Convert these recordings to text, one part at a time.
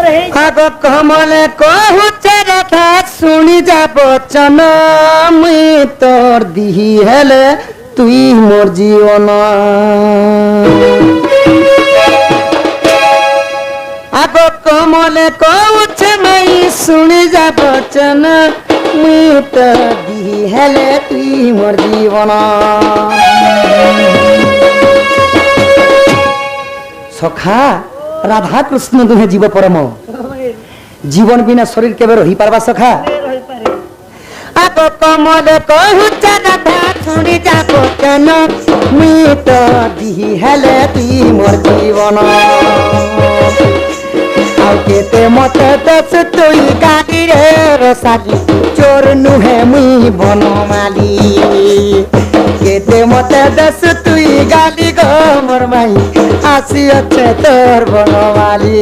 आग कमले कहूचे रथा सुनी जा बचन मुई तोर दिही हेले तुई मोर जीवन आग कमले कहूचे मई सुनी जा बचन मुई तोर दिही हेले तुई मोर जीवन सखा राधा कृष्ण दुहे जीव परम जीवन बिना शरीर केवे रही पारबा सखा आग कमल कहूचा राधा सुनी जा बचन मुई तो दिही हेले तुई मोर जीवन आउ केते मते दस तुई गाड़ी रे रसाली चोर नुहे मुई बनमाली केते मते दस तुई गाली गो मोर माई आसी अच्छे तोर बनमाली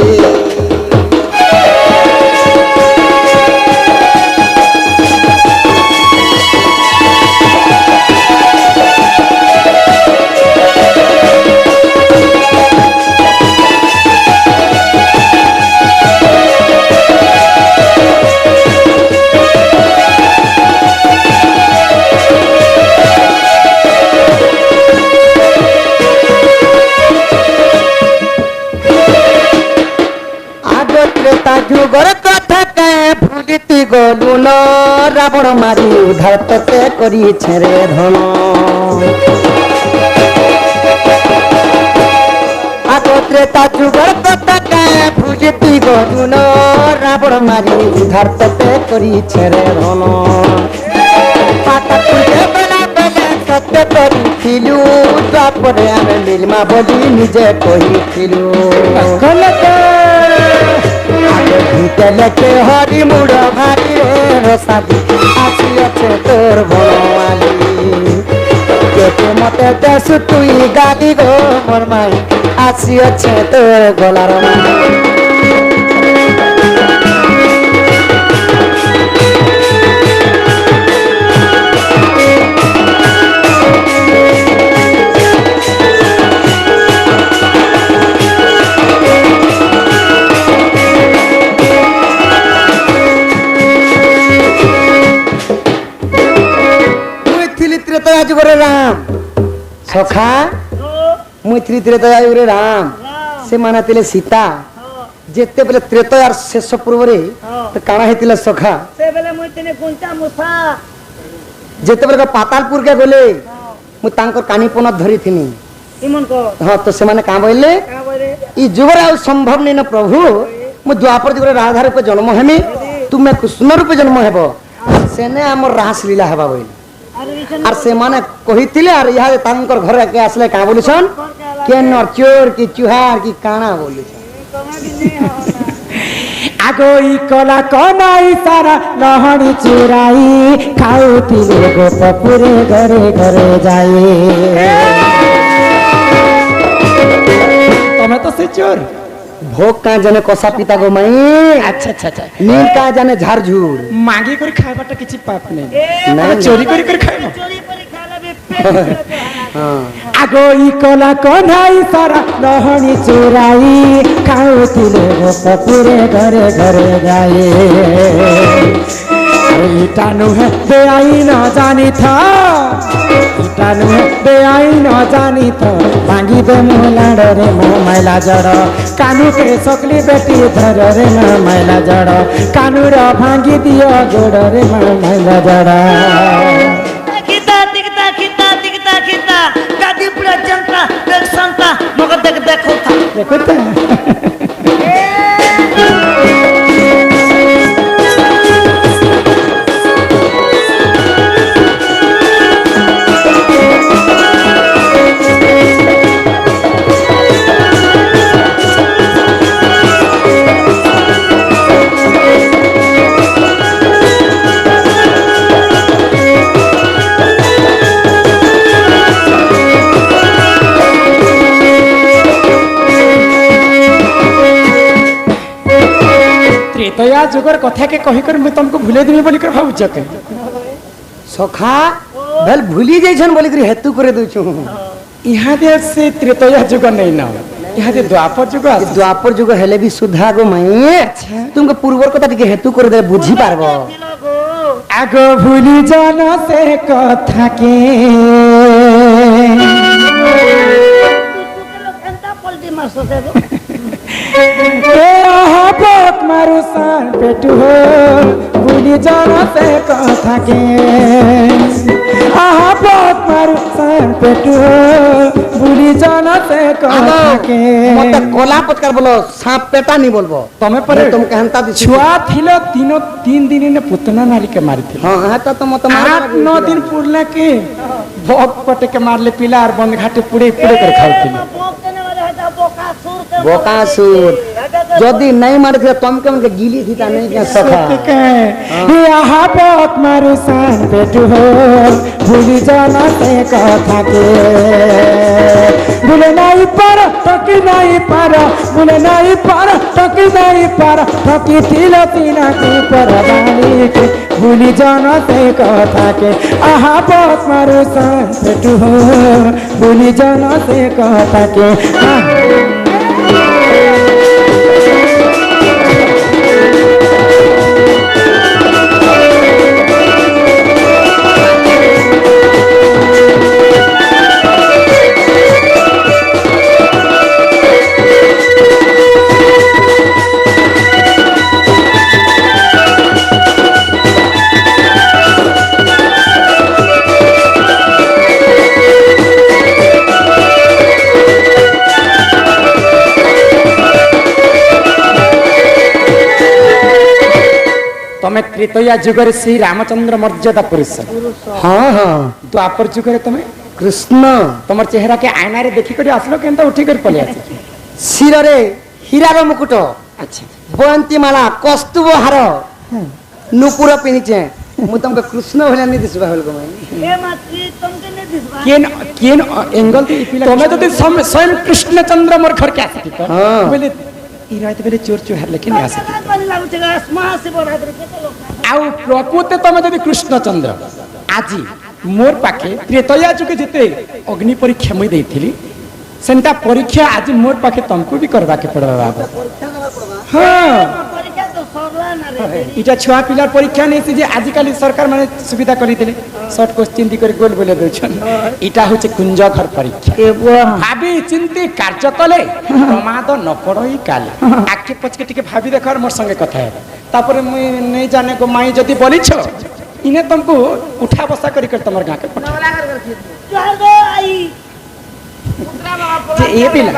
जुगर कथा के भूलिती गलु न रावण मारी उधार तते करी छेरे धन आगो त्रेता जुगर कथा के भूलिती गलु न रावण मारी उधार तते करी छेरे धन पाता तुझे बेला बेला सत्य करिथिलु तापरे आमे नीलमा बोली निजे कहिथिलु के हरी मुड़ भारी रसादी आसी अच्छे तोर बनमाली केते मते दस तुई गाली गो मोर माई आसी अच्छे तोर गलार राम सखा मुई त्रेतया जुगरे राम से माना तिले सीता जेते बेले त्रेतयार शेष पूर्व रे तो काना हेतिला सखा से बेले मुई तिने गुंचा मुसा जेते बेले पातालपुर के गले मु तांकर कानीपन धरी थिनी इमन को हां तो से माने का बोले ई जुगरे आ संभव नै न प्रभु मु द्वापर जुगरे राधा रूप जन्म हेमी तुमे कृष्ण रूप जन्म हेबो सेने हमर रास लीला हेबा बोले और से माने कहिथिले और यहाँ तांकर घर के आसले का बोलिसन के न चोर की चुहार की काना बोलिसन आगो ई कला कनाई सारा लहणी चुराई खाउथिले गोपपुरे घरे घरे जाए तमे तो से चोर भोग का जने कोसा पिता गो मई अच्छा अच्छा अच्छा नील का जने झारझूर मांगी करी खाइबाटा किछि पाप नै चोरी करी खाइबो चोरी करी खाला बे पेट हां आगो ई कला कनाई सारा लहणी चुराई खाउथिले गोपपुरे घरे घरे जाए इटा नुहे बेआई न जानी था इटा नुहे बेआई न जानी था भांगी दे मोलाड़ रे मो मैला जड़ कानू के सकली बेटी धर रे मो मैला जड़ कानू रा भांगी दियो जोड़ रे मो मैला जड़ किता तिकता किता तिकता किता गादी पूरा जनता देख संता मगर देख देखो था त्रेतया जुगर कथा के कही कर मैं तुमको भूले देबे बोली कर भाबुछ के सखा भल भूली जैछन बोली कर हेतु करे दउछु यहाँ दे से त्रेतया जुगर नहीं ना इहादे द्वापर जुग ए आसी द्वापर जुग हेले भी सुधा गो माई तुमको पूर्वर कथा टिके हेतु कर दे बुझी पारबो आगो भूली जान से कथा के ए आहा बात मारू सान पेटू हो भूली जान से कथा के आहा बात मारू सान पेटू हो भूली जान से कथा के मते कोला पत्कर बोलो सांप पेटा नहीं बोलबो तमे पर तुम कहंता दिस छुआ थिलो तीन दिन ने पुतना नारी के मारी थी हां हां तो मत मार 8-9 दिन पुरला के भोग पटे के मारले पिला और बंद घाटे पुड़े पुड़े कर खाउती बोकासुर जदी नहीं मार थे तुम के मन के गिली थी ता नहीं के सखा ये आहा बात मारू सान पेटू हो भूली जाना से कथा के भूले नहीं पार टकी नहीं पार भूले नहीं पार टकी नहीं पार टकी तिला तीना के परवानी के भूली जाना से कथा के आहा बात मारू सान पेटू हो भूली जाना से कथा के तमे त्रेतया जुगर श्री रामचंद्र मर्यादा पुरुष हां हां द्वापर जुगर तमे कृष्ण तमर चेहरा के आईना रे देखि कर आसलो केनता उठी कर पले आसी सिर रे हीरार मुकुट अच्छा बयंती माला कस्तुब हार नुपुर पिनिचे मु तुमको कृष्ण भले नहीं दिसबा हल गो केन केन एंगल ते इपिला तमे तो स्वयं कृष्णचंद्र मोर घर के आसी हाँ। बोले ई रात बेले चोर चोर लेकिन आसी आउ प्रकृत तमे जदि कृष्णचंद्र आजी मोर पाखे त्रेतया जुगे जेते अग्नि परीक्षा मुई देथिली सेंता परीक्षा आज मोर पाखे तुमको भी करवा के पड़वा बाबा हां इटा छुआ पिलार परीक्षा नहीं से जे आजिकाली सरकार माने सुविधा करी देले शॉर्ट क्वेश्चन दी कर गोल बोले दोछन इटा होचे कुंज घर परीक्षा भाबी चिंती कार्य कले प्रमाद न पड़ई काले आखे पछ के टिके भाबी देखर मोर संगे कथा है तापर मुई नहीं जाने को माई जदी बोली छ इने तुमको उठा बसा करी कर तमर गां के पठा जे ए पिला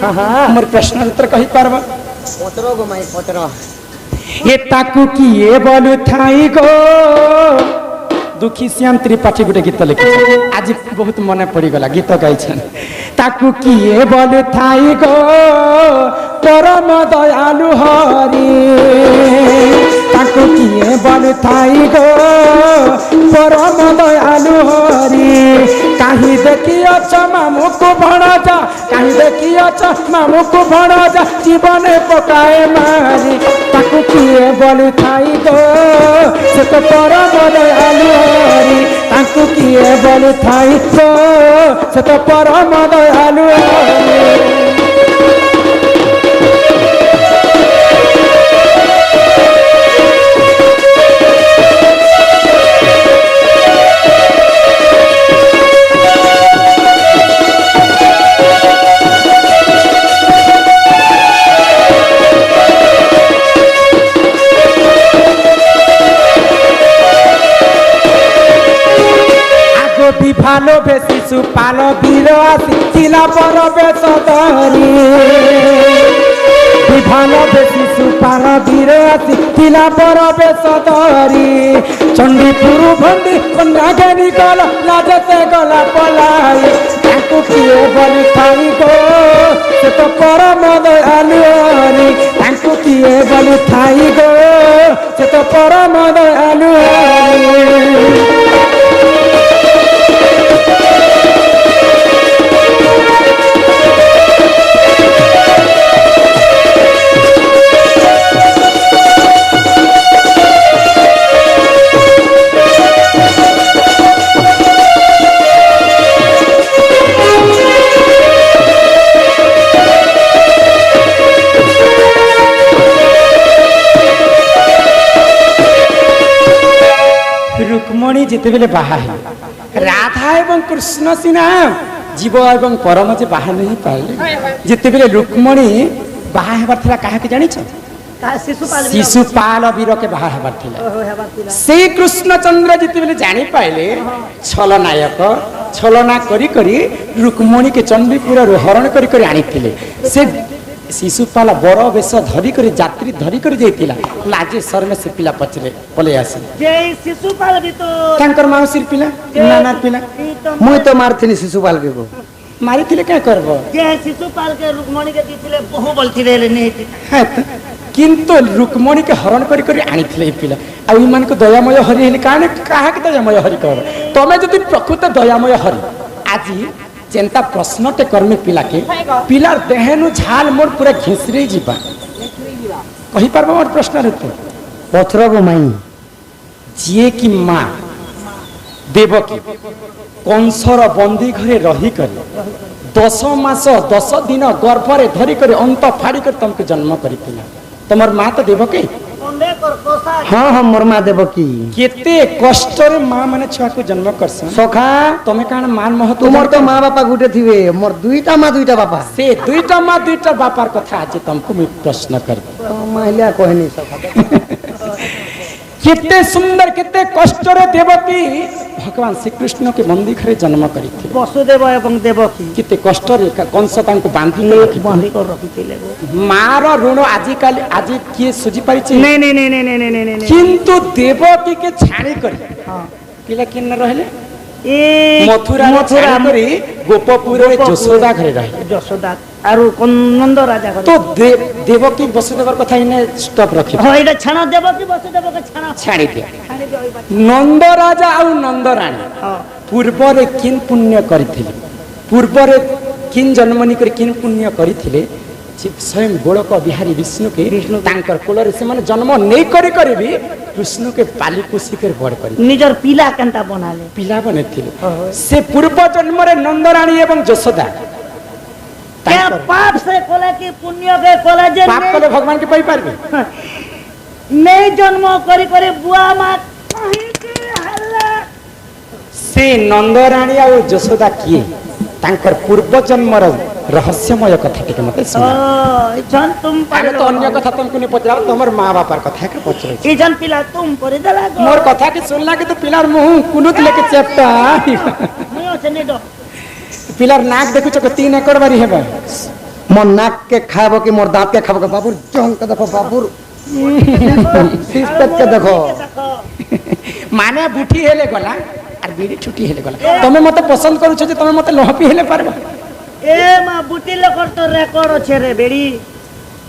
हां हां मोर प्रश्न उत्तर कहि पारबा पतरो गो माई पतरो ये ताकू किए बोलू थाई गो दुखी श्याम त्रिपाठी गोटे गीत लिखी आज बहुत मन पड़ी गला गीत गाई ताकू किए बोलू थाई गो परम दयालु हरि ताकू किए बोलू थाई गो परम दयालु हरि कहीं देखियो मामू को भड़ा जा कहीं देखियो मामू को भड़ा जा जीवन पकाए मारी ताकू किए बोलू थाई गो से तो परम दयालु हरि ताकू किए बोलू थाई गो से तो परम दयालु हरि ভালো বেশি সুপাল বীর আসি ছিলা বড় বেশ ধরি ভালো বেশি সুপাল বীর আসি ছিলা বড় বেশ ধরি চণ্ডীপুর ভন্ডি কন্যা জ্ঞানী গল লাজতে গলা পলাই তাকে কিয়ে বলি থাই গো সে তো পরম দয়ালু হরি তাকে কিয়ে বলি থাই গো সে তো পরম দয়ালু হরি जितेबेले बाहा है राधा एवं कृष्ण सिना जीव एवं परम जे बाहा नहीं पाइले जितेबेले रुक्मणी बाहा हेबार थिला काहे के जानिछ शिशुपाल वीर के बाहा हेबार थिला से कृष्णचंद्र जितेबेले जानि पाइले छल नायक छलना करी करी रुक्मणी के चंडीपुर हरण करी करी आनिथिले से शिशुपाल बड़ बेश धरिक जात्री धरिक जाइला लाजे सर में से पिला पचरे पले आसे शिशुपाल भी तो तांकर माउसीर पिला नाना पिला मुई तो मारथिनी शिशुपाल के को मारी थिले क्या करबो जे शिशुपाल के रुक्मणी के दिथिले बहु बोलथिले रे नहीं किंतु रुक्मणी के हरण करी करी आनिथिले पिला आ ई मान को दयामय हरि हेले काने काहा के दयामय हरि कहब तमे जति प्रकृत दयामय हरि आजी चिंता प्रश्नटे कर्मी पिला के पिलार देहनु झाल मोर पूरा घिसरे जीवा कहि परबो मोर प्रश्न रहते पथरबो माई जिए की माँ देवकी कंसर बंदी घरे रही कर 10 मास 10 दिन गर्भरे धरी कर अंत फाड़ी कर तुमको जन्म करी तमर माँ तो देवकी हाँ हाँ मोर माँ देवकी केते कष्ट रे माँ माने छुआ को जन्म करसन सखा तमे कान मान महत्व तुमर तो माँ बापा गुटे थिवे मोर दुईटा माँ दुईटा बापा से दुईटा माँ दुईटा बापार कथा आज तुमको मैं प्रश्न कर तो महिला कहनी सखा केते सुंदर केते कष्ट रे देवकी भगवान श्री कृष्ण के मंदिर घरे जन्म करी थी वसुदेव एवं देवकी केते कष्ट रे कंस तांको बांधी बांधी कर रखिथिले मार ऋण आज काल आज किए सुझी पारि नहीं नहीं नहीं नहीं नहीं नहीं किंतु देवकी के छाड़ी कर हां पिला किन रहले ए मथुरा मथुरा करी गोपपुर रे जसोदा घरे रहे जसोदा आरु नंद राजा तो देवकी वसुदेवर कथा इने स्टॉप रखि हां एटा छाना देवकी वसुदेव के छाना छाड़ी दिया छानी दे ओइ बात नंद राजा और नंद रानी हां पूर्व रे किन पुण्य करिथिले पूर्व रे किन जन्मनी कर किन पुण्य करिथिले स्वयं गोलक बिहारी विष्णु के तांकर कोलरे से माने जन्म नहीं करी करी भी कृष्ण के पाली पोसी कर बड़ करी निजर पिला केनता बनाले पिला बनेथिले से पूर्व जन्म रे नंदरानी एवं जसोदा क्या पाप से कोला की पुण्य के कोला जे पाप कले भगवान के पाई पारबे नहीं जन्म करी करी बुआ मा कहीं के हल्ला से नंदरानी और जसोदा किए तांकर पूर्व जन्म रहस्यमय कथा के मते सुना ओ जन तुम आगे तो अन्य कथा तुमको नहीं पचरा तमर मां बापार कथा के पचरे ई जन पिला तुम परे दला गो मोर कथा के सुनला के तो पिलार मुंह कुनुत लेके चेपटा नहीं से नहीं दो पिलार नाक देखु छ 3 एकड़ बारी हेबा मोर नाक के खाबो कि मोर दांत के खाबो के बाबूर जंग के देखो बाबूर सिस्टम के देखो माने बुठी हेले गला और बीड़ी छुटी हेले गला तमे मते पसंद करू छ जे तमे मते लहपी हेले पारबा ए मां बुटी लोकर तो रेकर्ड छे रे बेड़ी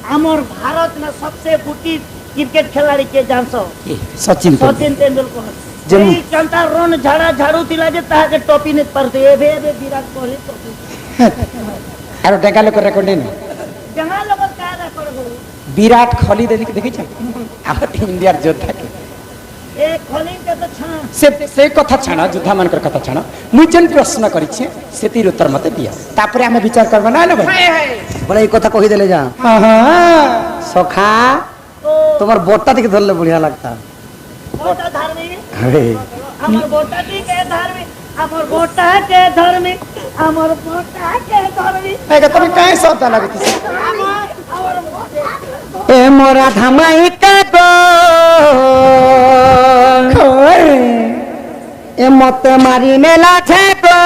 हमर भारत में सबसे बुटी क्रिकेट खिलाड़ी के जानसो सचिन तेंदुलकर जम चंता रन झाड़ा झाड़ू तिला जे ताहा के टोपी ने परते एबे विराट कोहली टोपी आरो डेगा लोक रेकॉर्ड नहीं जहां लोग का रेकर्ड हो विराट कोहली देखि छ आ इंडिया योद्धा के ए कोहली के तो छा से कथा छाना योद्धा मानकर कथा छाना मुई जेन प्रश्न करि छी सेतिर उत्तर मते दिया तापरे हम विचार करबा ना ले बोले ई कथा कहि देले जा हां हां सखा तुम्हार बोटा देख धरले बढ़िया लगता बोटा धार्मिक अरे हमर बोटा के धार्मिक हमर बोटा के धार्मिक हमर बोटा के धार्मिक ए तमे काहे शब्द लागती ए मोरा धमाई का गो ए मते मारी मेला छे गो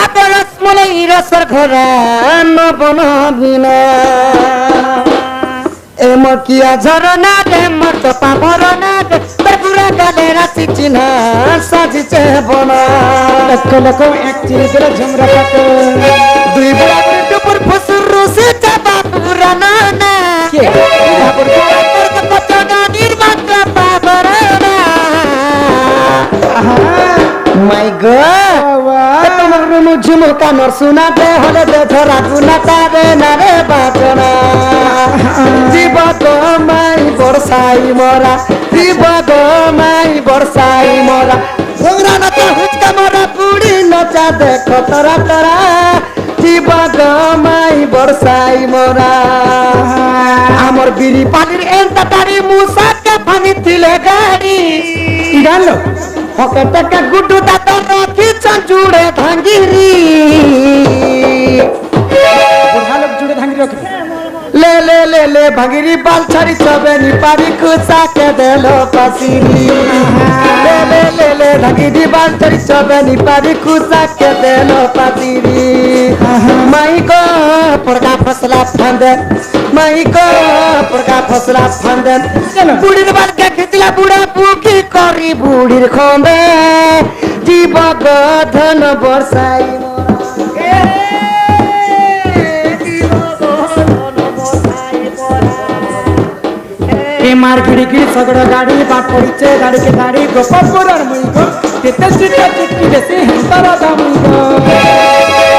आते रसमले रसर घरा न बना बिना ए मकिया झरना दे मत पामरना दे पूरा गाले राशि चिन्ह साजी छे बना लको लको एक चिर दिल झुमरा काट दुई बड़ा टुपुर फसुर से चाबा पुराना ना के बाबुर को पचना निर्माण पाबरना माय गॉड तुम्हार में झुमका नर सुना दे हले दे धरा गुना तारे ना रे बाचना जीव गो माई बरसाई मोरा जीव गो माई बरसाई मोरा घोंगरा न तो हुचका मोरा पूरी नचा देखो तोरा तोरा जीव गो माई बरसाई मोरा आमर बिरी पालिर एंता तारी मुसा के ভাঙিଥିଲେ গাড়ি জানলো পকেটে গুডু দাদা রখিছ জুড়ে ভাঙ্গিরি বুড়া লোক জুড়ে ভাঙি রাখে ले ले ले ले भगिरी बाल छड़ी चबे नी पारी खुसा के देलो पसीरी ले ले ले ले भगिरी बाल छड़ी चबे नी पारी खुसा के देलो पसीरी माई को पड़का फसला फंदे माई को पड़का फसला फंदे बुढ़ी बाल के खिचला बुढ़ा बुकी करी बुढ़ी खोंदे जीव गधन बरसाई मार गिड़ी गिड़ी सगड़ गाड़ी बाट पड़ीचे गाड़ी के गाड़ी गोपालपुर और मुई को तेते चिट्टा चिट्टी देसी हिंसा राधा मुई को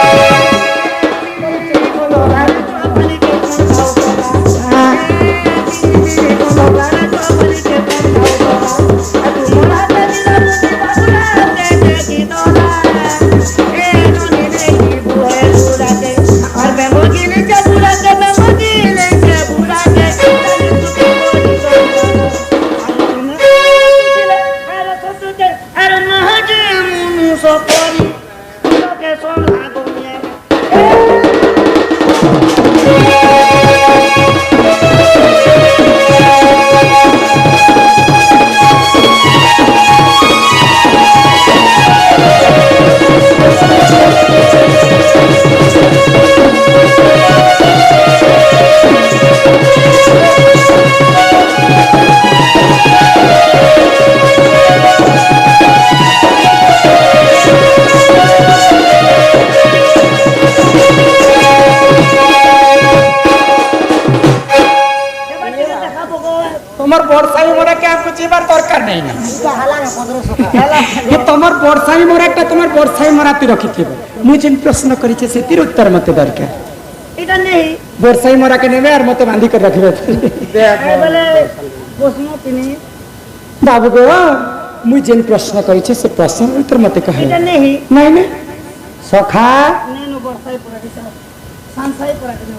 তোমার বর্ষাই মোরা কে আপনি চিবার দরকার নাই না তোমার বর্ষাই মোরা একটা তোমার বর্ষাই মোরা তুই রখিথিবে মুই যেন প্রশ্ন করিছে সেতির উত্তর মতে দরকার এটা নেই বর্ষাই মোরা কে নেবে আর মতে বাঁধি করে রাখবে বলে প্রশ্ন তিনি বাবু গো মুই যেন প্রশ্ন করিছে সে প্রশ্ন উত্তর মতে কহে এটা নেই নাই না সখা নেনো বর্ষাই পড়া দিছা সানসাই পড়া দিনো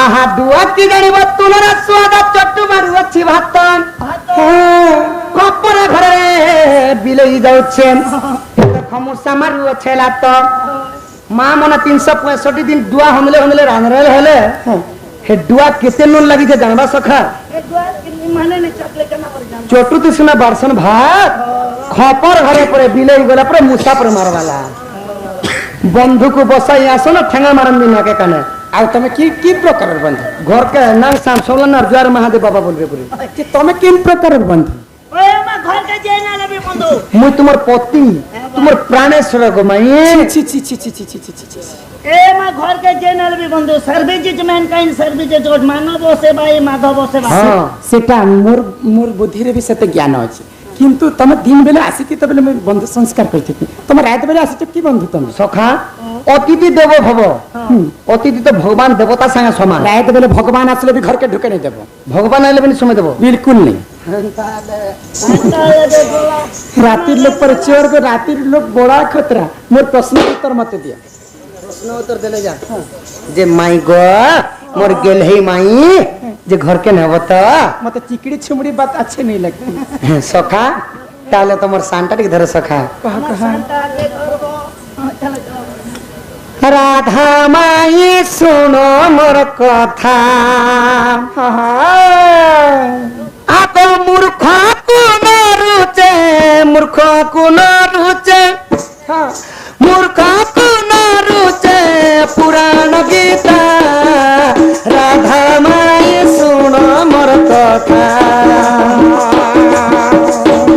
আহা দুয়াতি জানিব তুলনা সুয়াদা চট্টু মারু ଅଛି ভাত কপরে ঘরে বিলেই যাচ্ছেন খমুসা মারু আছে লাত মা মনে 365 দিন দুয়া হমলে হমলে রানরেল হলে হে দুয়া কেতে নুন লাগিছে জানবা সখা এক দুয়া মানে নে চকলে কেনা করে জান চটু তুসনা বারসন ভাত খপর ঘরে পরে বিলেই গলা পরে মুসা পরে মারবালা বন্ধুକୁ বসাই আসো না ঠেঙ্গা মারন দিন নাকে কানে আর তুমি কি কি প্রকারের বন্ধু ঘরকে নাম সাম সোলন আর জোয়ার মহাদেব বাবা বলবে পুরি যে তুমি কি প্রকারের বন্ধু ওই মা ঘর কে যাই না লবি বন্ধু মুই তোমার পতি তোমার প্রাণেশ্বর গো মাই ছি ছি ছি ছি ছি ছি ছি ছি ছি এ মা ঘর কে যাই না লবি বন্ধু service is mankind service is god মানব সেবা এই মাধব সেবা হ্যাঁ সেটা মোর বুদ্ধিরে বি সেতে জ্ঞান আছে কিন্তু তুমি দিন বেলা আসিকি তো বেলে বন্ধু সংস্কার করতে তোমার রাত বেলা আসিছো কি বন্ধু তুমি সখা অতিথি দেব ভব অতিথি তো ভগবান দেবতা সঙ্গে সমান রাত বেলে ভগবান আসলে বি ঘরকে ঢুকে নেই দেব ভগবান আইলে বিনি সময় দেব বিলকুল নেই রাতের লোক পরে চোর গো রাতের লোক বড়া খতরা মোর প্রশ্ন উত্তর মতে দিয়া প্রশ্ন উত্তর দেলে যা যে মাই গো মোর গেল হে মাই যে ঘরকে নেব তো মতে চিকড়ি ছুমড়ি বাত আছে নেই লাগবে সখা তাহলে তোমার সানটা ঠিক ধরে সখা কহা কহা আগে করব চলো চলো রাধা মাই শোনো মোর কথা আত মূর্খ কোন রুচে মূর্খ কোন রুচে মূর্খ কোন রুচে পুরাণ গীতা রাধা মাই শোনো মোর কথা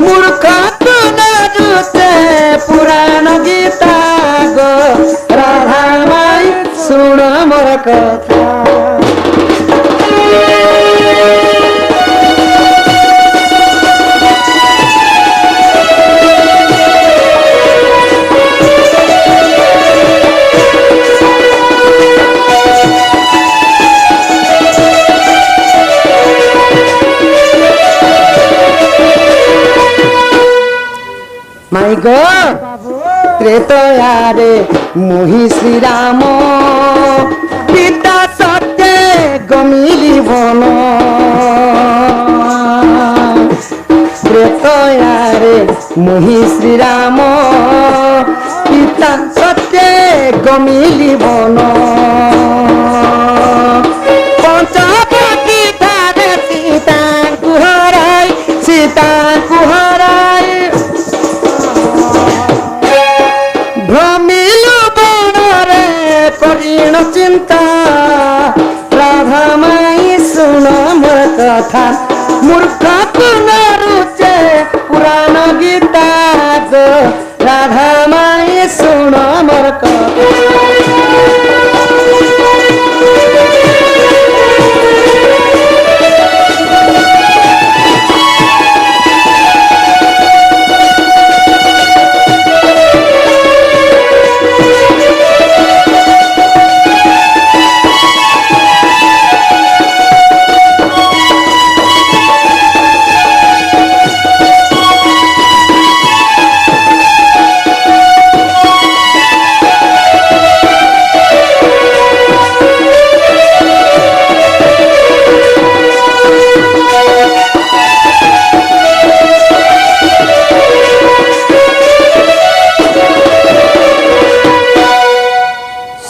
মূর্খ কোন রুচে পুরাণ গীতা গো রাধা মাই শোনো মোর কথা মাই গো ত্রেতয়ারে মোহি শ্রীরাম পিতা সত্যে গমিলি বন ତୟାରେ ମୁହିଁ ଶ୍ରୀରାମ ପିତା ସତ୍ୟ ଗମିଲି ବନ ପଞ୍ଚବଟୀ ଠାରେ ସୀତାଙ୍କୁ ହରାଇ ଭ୍ରମିଲୁ ବନରେ କରିଣ ଚିନ୍ତା ରାଧା ମାଇ ଶୁଣ ମୋର କଥା ମୂର୍ଖ ପୁନରୁଚେ ପୁରାଣ ଗୀତା ଗো রাধা মাই শুণ মোর কথা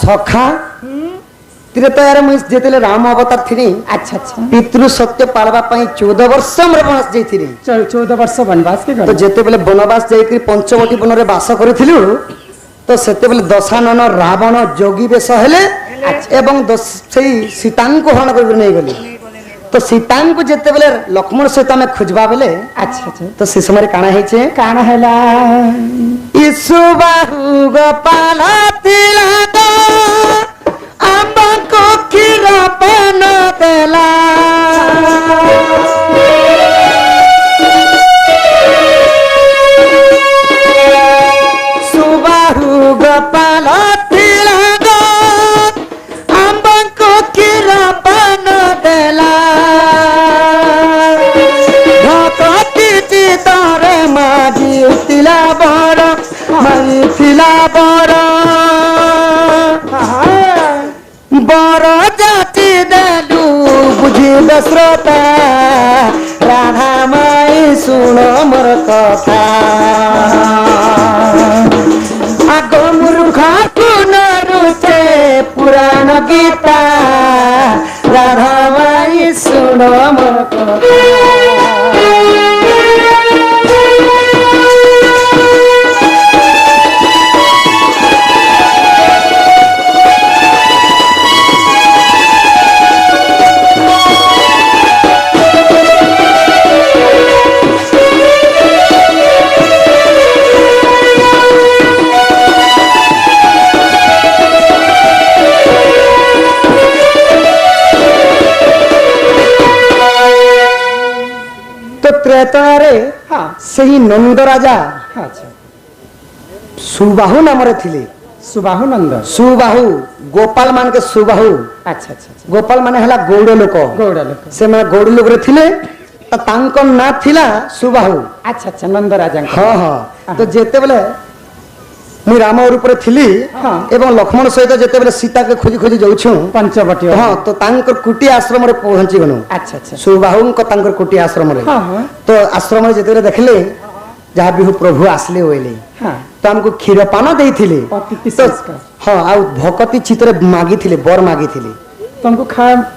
सखा त्रेतयार मुझे जेतेले राम अवतार थी अच्छा अच्छा पितृ सत्य पालवा पई 14 वर्ष मोर वनवास जाइथिली 14 वर्ष वनवास के तो जेते बेले वनवास जाइकरी पंचवटी वन रे वास करथिलु तो सेते बेले दशानन रावण जोगी बेश हेले एवं सेई सीतांको हरण कर नै गली तो सीतांको जेते बेले लक्ष्मण सहित हमें खोजबा बेले अच्छा अच्छा तो से समय काना हेचे काना हैला ईसु बाहु गोपाल तिला को खीरा पान देला सुबाहु गोपाल तिला आंबा को खीरा पान देला भक्ति चितरे मागी तिला बर बर जाति देलु बुझिबे श्रोता राधा माई शुण मोर कथा आग मूर्ख पुनरुचे पुराण गीता राधा माई शुण मोर कथा त्रेतयारे सही नंद राजा सुबाहु नाम थिले सुबाहु नंद सुबाहु गोपाल मान के सुबाहु अच्छा अच्छा गोपाल माने हला गौड़ लोक से माने गौड़ लोक रे थिले त तांको ना थिला सुबाहु अच्छा अच्छा नंद राजा हां हां तो जेते बेले मु राम रूप रे थिली एवं लक्ष्मण सहित जेते बेले सीता के खोजी खोजी जाउछु पंचवटी हां तो तांकर कुटी आश्रम रे पहुंची गनु अच्छा अच्छा सुबाहु को तांकर कुटी आश्रम रे तो आश्रम रे जेते बेले देखले जहाँ भी प्रभु आसले ओइले तो हमको क्षीर पान देइथिले हां आ भक्ति चित्रे मागी थिले बर मागी थिले तुमको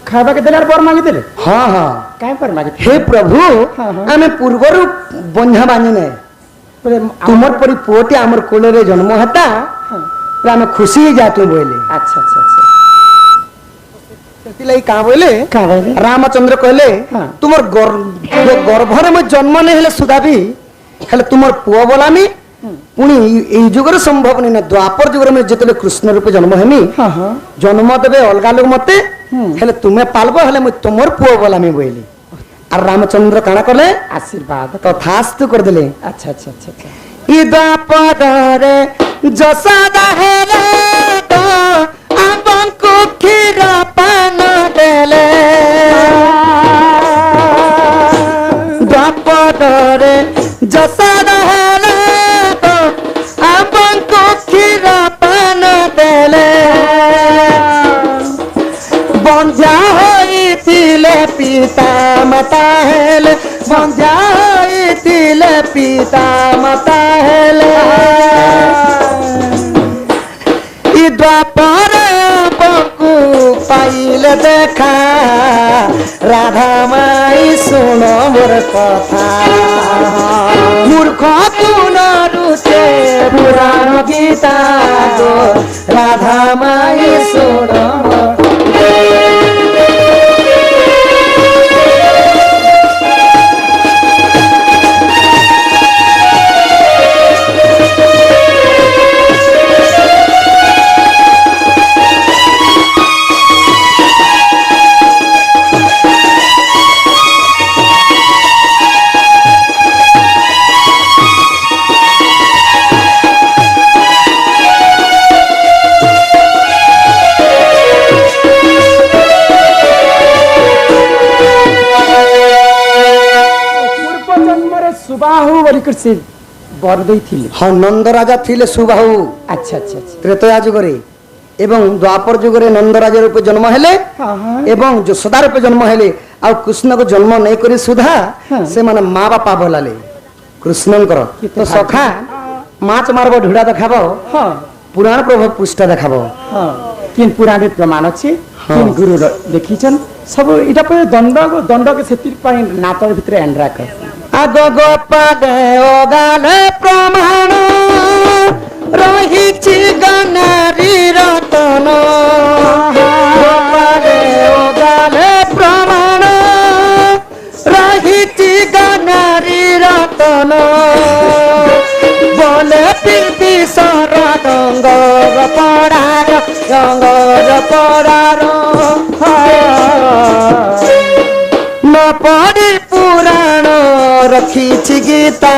खाबा के देलार बर मागी देले हां हां काय पर मागी हे प्रभु आमे पूर्वरु बंझा बानी ने तुमर परी पोटी हमर कोले रे जन्म हता आमे खुशी जातु बोले अच्छा अच्छा अच्छा सेतिलाई का बोले रामचंद्र कहले तुमर गर्भ रे म जन्म नै हेले सुदाबी हेले तुमर पुओ बोलामी पुणी ए जुगर संभव नहीं ना द्वापर जुगर में जेतले कृष्ण रूपे जन्म हेमी जन्म देबे अलगा लोग मते हेले तुमे पालबो हेले मु तुमर पुओ बोलामी बोइली और रामचंद्र काना करले आशीर्वाद तथास्तु कर देले अच्छा अच्छा अच्छा ई द्वापर रे जसोदा हेले तो आबन को खीर पान देले द्वापर रे जसोदा हेले तो आबन को खीर पान देले बंध्या होई थिले पिता माता हेले बंध्या होई ହେଇଥିଲେ ପିତା ମାତା ହେଲେ ଇ ଦ୍ୱାପର ବକୁ ପାଇଲେ ଦେଖା রাধা মাই শুণ মোর কথা মূর্খ পুনরুচে পুরাণ গীতা গো রাধা মাই শুণ सुबाहु बोलिकर से बर देइथिले हाँ नंद राजा थिले सुबाहु अच्छा अच्छा अच्छा त्रेतया जुगरे एवं द्वापर जुगरे नंद राजा रूपे जन्म हेले हाँ हाँ एवं यशोदा रूपे जन्म हेले आ कृष्ण को जन्म नहीं करी सुधा हाँ। से माने माँ बापा बोलाले कृष्णंकर तो सखा माछ मारब ढुड़ा देखाब हाँ पुराण प्रभाव पृष्ठ देखाब हाँ किन पुराण प्रमाण अच्छे हाँ। किन गुरु देखिछन सब इटा पर दंड के सेतिर पाई नातर भितर एंड्रा कर आग गोपाले ओगाले प्रमाण रहिछि गनारी रतन गोपाले ओगाले प्रमाण रहिछि गनारी रतन बोले पीति सर डंगर पड़ार न पढ़ी पुराण रखिछि गीता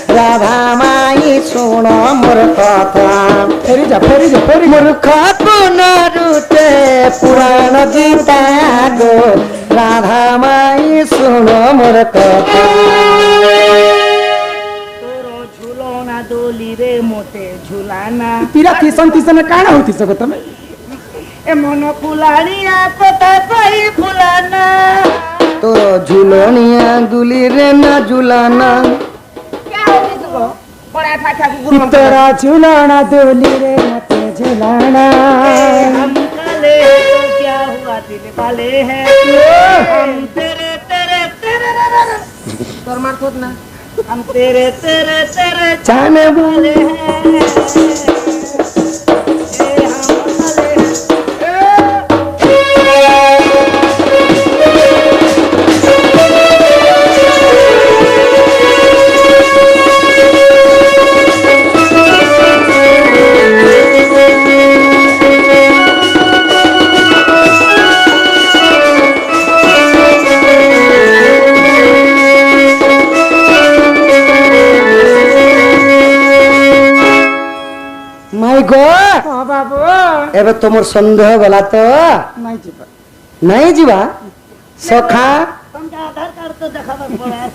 राधा माई शुण मोर कथा फेरी जा मूर्ख पुनरुते पुराण गीता गो राधा माई शुण मोर कथा तोरो झुलौना डोली रे मोटे झुलाना पीरा तीसन काना होती सको तमे ए मन फुलानिया पता कही फुलाना तो झुलनिया दुली रे ना झुलाना क्या होगी तुमको बड़ा ठाठा कुकुर तेरा झुलाना डोली रे मते झुलाना हम काले तो क्या हुआ दिल वाले हैं हम तेरे तेरे तेरे तोर मार खोद ना हम तेरे तेरे तेरे जाने वाले हैं ए हम वाले हैं माय गॉड हाँ बाबू एबे तुमर संदेह गला तो नहीं जीवा नहीं जीवा सखा तुम आधार कार्ड तो दिखावा पड़ा है